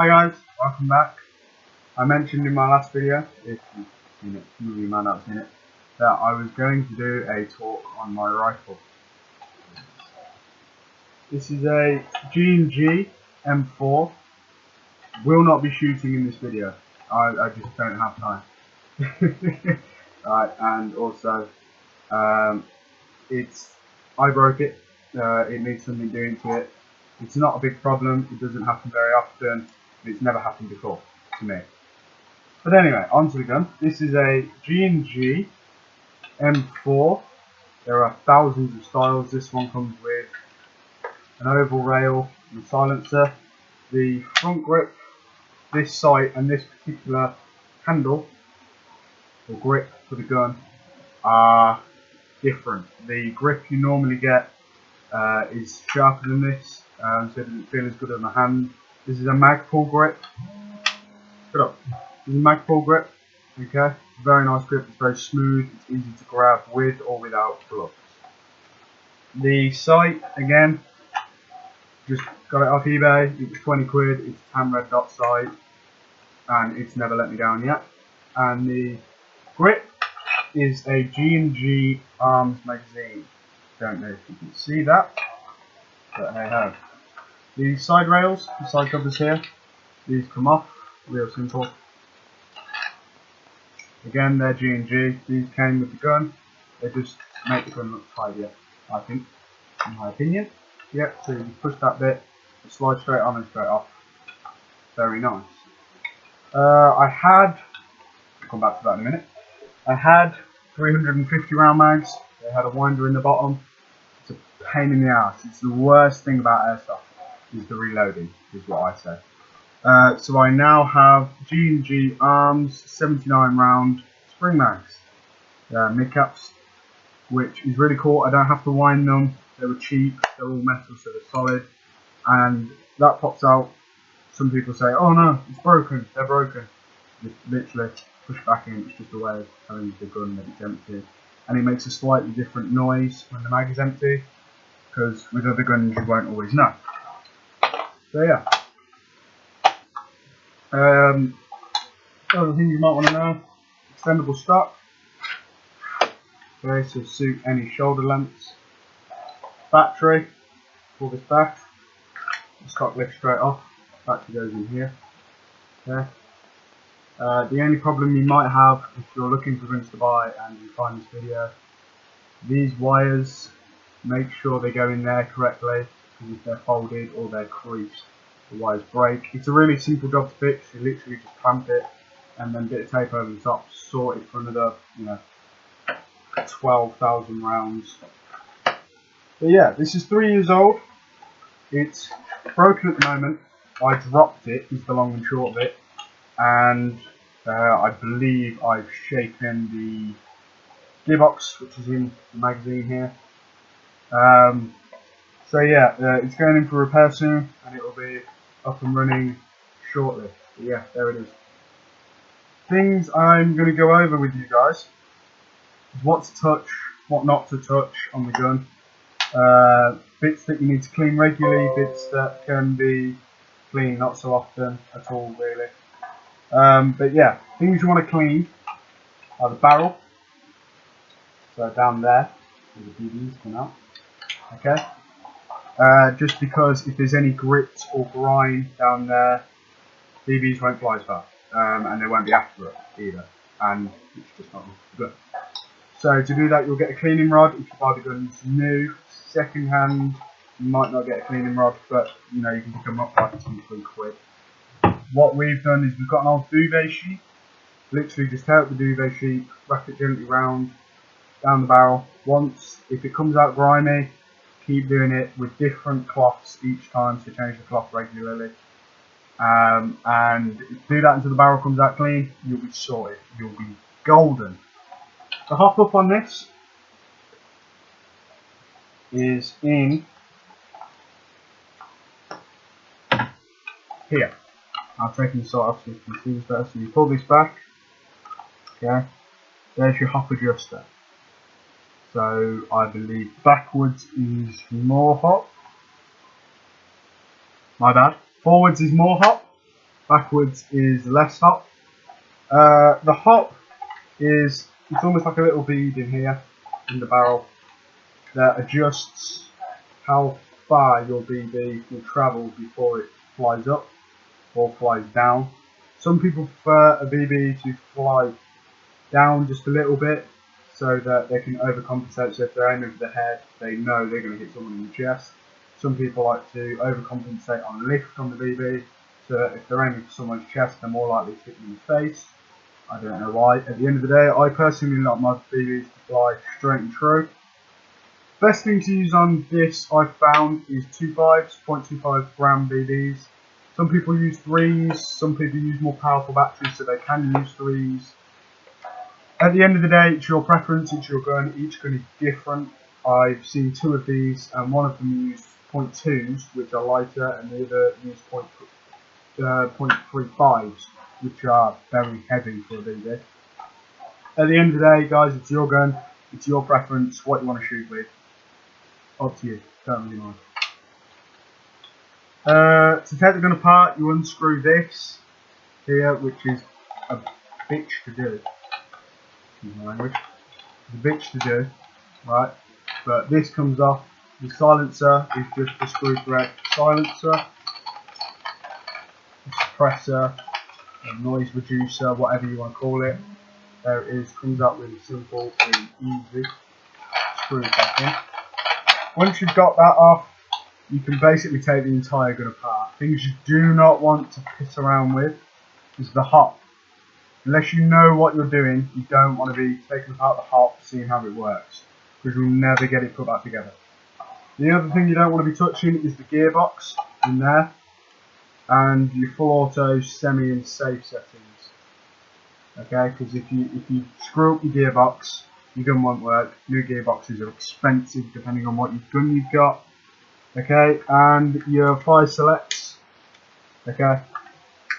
Hi guys, welcome back. I mentioned in my last video, if you've seen it, you might not have seen it, that I was going to do a talk on my rifle. This is a Gag M4. Will not be shooting in this video. I just don't have time. Right, and also, I broke it. It needs something doing to it. It's not a big problem. It doesn't happen very often. It's never happened before to me. But anyway, onto the gun. This is a Gag M4. There are thousands of styles. This one comes with an oval rail and a silencer. The front grip, this sight and this particular handle or grip for the gun are different. The grip you normally get is sharper than this, so it doesn't feel as good on the hand. This is a mag pull grip. Shut up. This is a mag pull grip. Okay, very nice grip. It's very smooth. It's easy to grab with or without gloves. The sight, again, just got it off eBay. It was 20 quid. It's a tan red dot sight, and it's never let me down yet. And the grip is a G&G Arms magazine. Don't know if you can see that, but hey ho. The side rails, the side covers here, these come off, real simple. Again, they're G&G. These came with the gun. They just make the gun look tidier, I think, in my opinion. Yep, so you push that bit, it slides straight on and straight off. Very nice. I'll come back to that in a minute. I had 350 round mags. They had a winder in the bottom. It's a pain in the ass. It's the worst thing about airsoft is the reloading, is what I say. So I now have G&G Arms 79 round spring mags, mid caps, which is really cool. I don't have to wind them. They were cheap. They're all metal, so they're solid. And that pops out. Some people say, "Oh no, it's broken." They're broken. Just literally push back in. It's just a way of telling the gun that it's empty, and it makes a slightly different noise when the mag is empty, because with other guns you won't always know. So yeah. Other things you might want to know: extendable stock. Okay, so suit any shoulder lengths. Battery. Pull this back. The stock lifts straight off. Battery goes in here. Okay. The only problem you might have if you're looking for guns to buy and you find this video, these wires, make sure they go in there correctly, because if they're folded or they're creased, the wires break. It's a really simple job to fix. You literally just clamp it and then bit of tape over the top, sort it for another, 12,000 rounds. But yeah, this is 3 years old. It's broken at the moment. I dropped it, is the long and short of it. And I believe I've shaken the gearbox, which is in the magazine here. So yeah, it's going in for repair soon, and it will be up and running shortly. But yeah, there it is. Things I'm going to go over with you guys is what to touch, what not to touch on the gun. Bits that you need to clean regularly, bits that can be cleaned not so often at all, really. But yeah, things you want to clean are the barrel, so down there, where the BBs come out, okay? Just because if there's any grit or grime down there, BBs won't fly as far, and they won't be after it either, and it's just not good. So to do that, you'll get a cleaning rod if you buy the guns new. Second hand, you might not get a cleaning rod, but you can pick them up for like 2-3 quid. What we've done is we've got an old duvet sheet. Literally just tear out the duvet sheet, wrap it gently round, down the barrel. Once, if it comes out grimy, keep doing it with different cloths each time, so change the cloth regularly. And do that until the barrel comes out clean, you'll be sorted. You'll be golden. The hop up on this is in here. I've taken the sight off so you can see this better. So you pull this back, okay, there's your hop adjuster. So I believe backwards is more hop. My bad. Forwards is more hop, backwards is less hop. The hop is, it's almost like a little bead in here in the barrel that adjusts how far your BB will travel before it flies up or flies down. Some people prefer a BB to fly down just a little bit so that they can overcompensate. So if they're aiming for the head, they know they're going to hit someone in the chest. Some people like to overcompensate on lift on the BB, so that if they're aiming for someone's chest, they're more likely to hit them in the face. I don't know why. At the end of the day, I personally like my BBs to fly straight and true. Best thing to use on this, I've found, is 0.25 gram BBs. Some people use 3s, some people use more powerful batteries, so they can use 3s. At the end of the day, it's your preference, it's your gun, each gun is different. I've seen 2 of these, and one of them used 0.2s, which are lighter, and the other used 0.35s, which are very heavy for a BB. At the end of the day, guys, it's your gun, it's your preference, what you want to shoot with. Up to you, don't really mind. To take the gun apart, you unscrew this here, which is a bitch to do. Excuse my language. It's a bitch to do, right? But this comes off. The silencer is just a screw thread silencer, a suppressor, a noise reducer, whatever you want to call it. There it is. Comes out really simple and easy. Screw it back in. Once you've got that off, you can basically take the entire gun apart. Things you do not want to piss around with is the hop. Unless you know what you're doing, you don't want to be taking apart the hop, seeing how it works, because you'll never get it put back together. The other thing you don't want to be touching is the gearbox in there, and your full auto, semi and safe settings. Okay, because if you screw up your gearbox, your gun won't work. New gearboxes are expensive depending on what gun you've got. Okay, and your fire selects. Okay,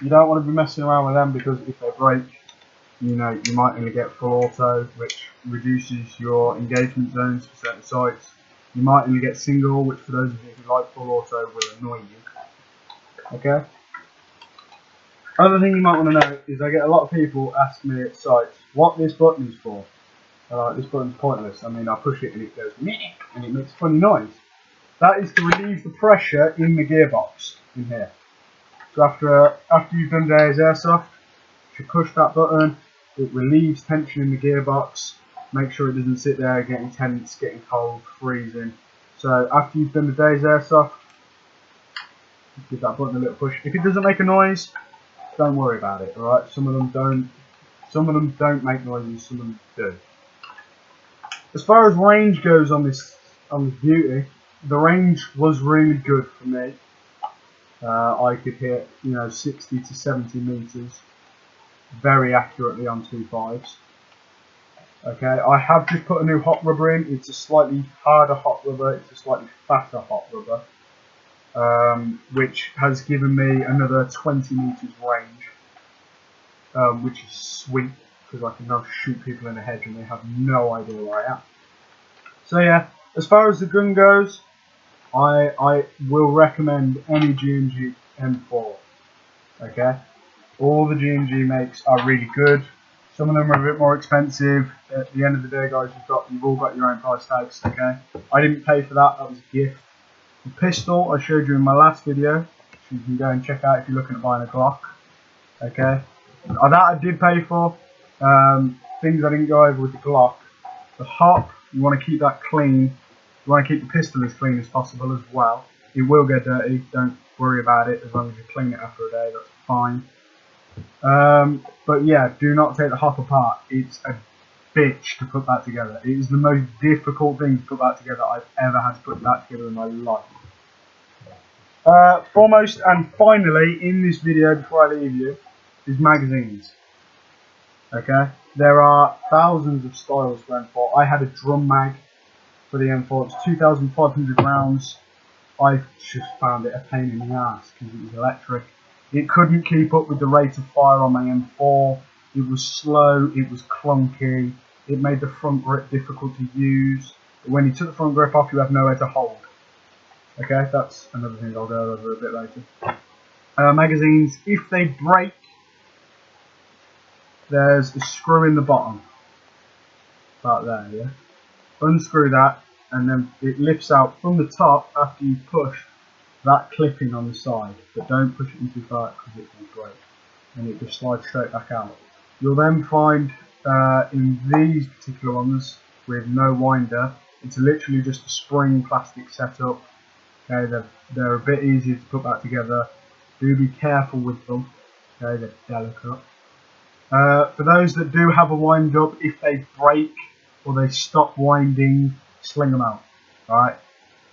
you don't want to be messing around with them, because if they break, you know, you might only get full auto, which reduces your engagement zones for certain sites. You might only get single, which for those of you who like full auto will annoy you. Okay. Other thing you might want to know is I get a lot of people ask me at sites what this button is for. They're like, this button's pointless. I mean, I push it and it goes meh, and it makes a funny noise. That is to relieve the pressure in the gearbox in here. So after you've done Days Airsoft, you push that button, it relieves tension in the gearbox, make sure it doesn't sit there getting tense, getting cold, freezing. So after you've done the Days Airsoft, give that button a little push. If it doesn't make a noise, don't worry about it, alright? Some of them don't make noises, some of them do. As far as range goes on this beauty, the range was really good for me. I could hit, 60 to 70 meters very accurately on 2.5s. Okay, I have just put a new hot rubber in. It's a slightly harder hot rubber. It's a slightly fatter hot rubber, which has given me another 20 meters range, which is sweet, because I can now shoot people in the head and they have no idea where I am. So yeah, as far as the gun goes, I will recommend any Gag M4. Okay, all the Gag makes are really good. Some of them are a bit more expensive. At the end of the day, guys, you've all got your own price tags. Okay, I didn't pay for that. That was a gift. The pistol I showed you in my last video, which you can go and check out if you're looking at buying a Glock. Okay, that I did pay for. Things I didn't go over with the Glock. The hop, you want to keep that clean. You want to keep the pistol as clean as possible as well. It will get dirty, don't worry about it. As long as you clean it after a day, that's fine. But yeah, do not take the hop apart. It's a bitch to put that together. It is the most difficult thing to put that together I've ever had to put that together in my life. Foremost and finally in this video, before I leave you, is magazines. Okay, there are thousands of styles for M4. I had a drum mag for the M4. It's 2,500 rounds. I just found it a pain in the ass because it was electric. It couldn't keep up with the rate of fire on my M4. It was slow, it was clunky, it made the front grip difficult to use. When you took the front grip off, you had nowhere to hold. Okay, that's another thing I'll go over a bit later. Magazines, if they break, there's a screw in the bottom, about there, yeah? Unscrew that, and then it lifts out from the top after you push that clipping on the side, but don't push it in too far because it will break, and it just slides straight back out. You'll then find in these particular ones with no winder, it's literally just a spring plastic setup. Okay, they're a bit easier to put back together. Do be careful with them. Okay, they're delicate. For those that do have a wind up, if they break or they stop winding, sling them out. Right?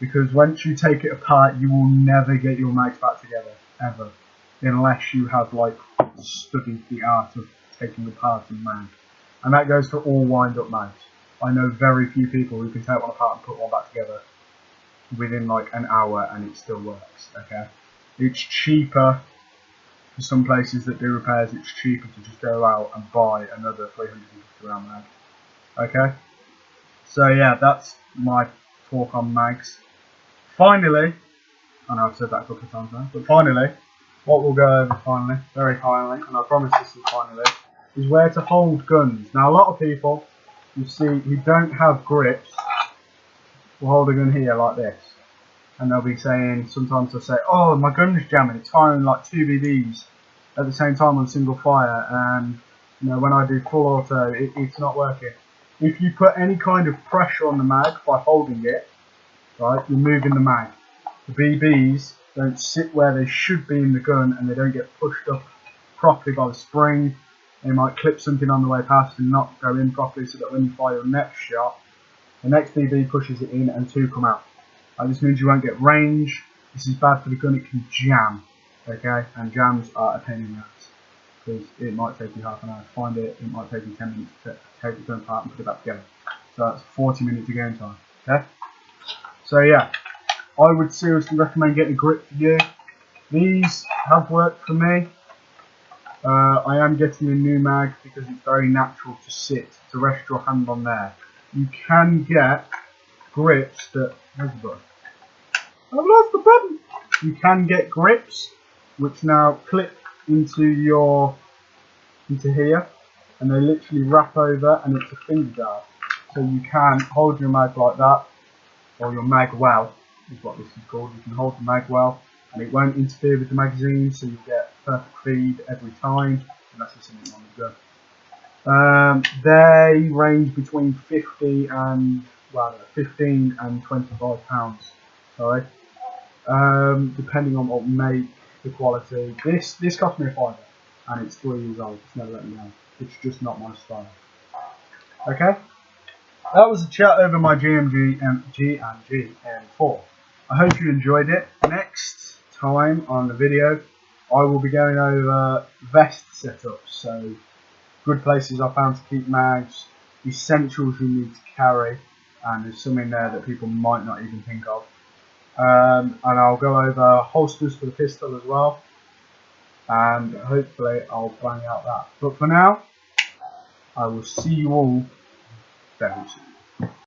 Because once you take it apart, you will never get your mags back together, ever. Unless you have like studied the art of taking apart a mag. And that goes for all wind up mags. I know very few people who can take one apart and put one back together within like an hour and it still works. Okay, it's cheaper for some places that do repairs. It's cheaper to just go out and buy another 350 round mag. Okay, so yeah, that's my talk on mags. Finally, I know I've said that a couple of times now, but finally, what we'll go over finally, very finally, and I promise this is finally, is where to hold guns. Now a lot of people, you see, who don't have grips, will hold a gun here like this. And they'll be saying, sometimes they'll say, oh, my gun's jamming, it's firing like 2 BBs at the same time on single fire, and you know, when I do full auto, it's not working. If you put any kind of pressure on the mag by holding it, right, you're moving the mag. The BBs don't sit where they should be in the gun, and they don't get pushed up properly by the spring. They might clip something on the way past and not go in properly, so that when you fire your next shot, the next BB pushes it in and 2 come out. This means you won't get range. This is bad for the gun. It can jam, okay? And jams are a pain in the ass because it might take you half an hour to find it. It might take you 10 minutes to take the gun apart and put it back together. So that's 40 minutes of game time, okay? So yeah, I would seriously recommend getting a grip for you. These have worked for me. I am getting a new mag because it's very natural to sit, to rest your hand on there. You can get grips that, where's the button? I've lost the button! You can get grips which now clip into here, and they literally wrap over, and it's a finger guard. So you can hold your mag like that, or your mag well is what this is called. You can hold the mag well, and it won't interfere with the magazine, so you get perfect feed every time, and that's just something on the gun. They range between 15 and £25. Sorry, depending on what make, the quality. This cost me a fiver, and it's 3 years old. It's never let me down. It's just not my style. Okay, that was a chat over my GMG M4. I hope you enjoyed it. Next time on the video, I will be going over vest setups. So good places I found to keep mags, essentials you need to carry, and there's some in there that people might not even think of. And I'll go over holsters for the pistol as well, and hopefully I'll bang out that. But for now, I will see you all very soon.